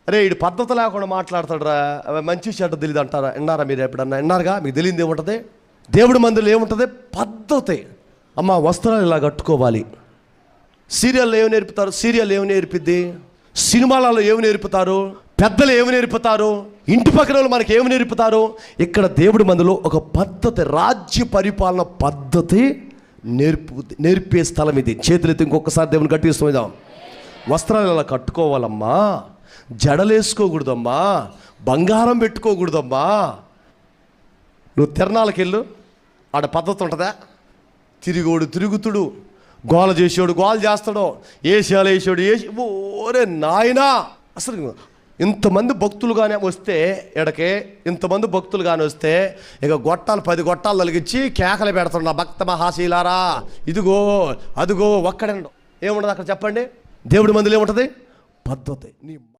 అరే వీడు పద్ధతి లేకుండా మాట్లాడతాడురా, మంచి చెడ్డ తెలియదు అంటారా? విన్నారా మీరు ఎప్పుడన్నా? విన్నారుగా? మీకు తెలియదు ఏముంటుంది? దేవుడి మందిలో ఏముంటుంది? పద్ధతి. అమ్మ వస్త్రాలు ఇలా కట్టుకోవాలి. సీరియల్లో ఏమి నేర్పుతారు? సీరియల్ ఏమి నేర్పిద్ది? సినిమాలలో ఏమి నేర్పుతారు? పెద్దలు ఏమి నేర్పుతారు? ఇంటి పక్కన వాళ్ళు మనకి ఏమి నేర్పుతారు? ఇక్కడ దేవుడి మందిలో ఒక పద్ధతి, రాజ్య పరిపాలన పద్ధతి నేర్పే స్థలం ఇది. చేతులెత్తి ఇంకొకసారి దేవుని గట్టిస్తాం. వస్త్రాలు ఇలా కట్టుకోవాలమ్మా, జడలేసుకోకూడదమ్మా, బంగారం పెట్టుకోకూడదమ్మా. నువ్వు తిరణాలకు వెళ్ళు, ఆడ పద్ధతి ఉంటుందా? తిరిగోడు తిరుగుతుడు, గోల చేసేవాడు గోల చేస్తాడు, ఏసాలు వేసాడు ఓరే నాయనా. అసలు ఇంతమంది భక్తులు కానీ వస్తే ఎడకే, ఇంతమంది భక్తులు కానీ వస్తే ఇక గొట్టాలు 10 గొట్టాలు తొలగించి కేకలు పెడతాడు, నా భక్త మహాశీలారా, ఇదిగో అదిగో. ఒక్కడే ఏముండదు అక్కడ చెప్పండి? దేవుడి మందిలో ఏముంటుంది? పద్ధతి. నీ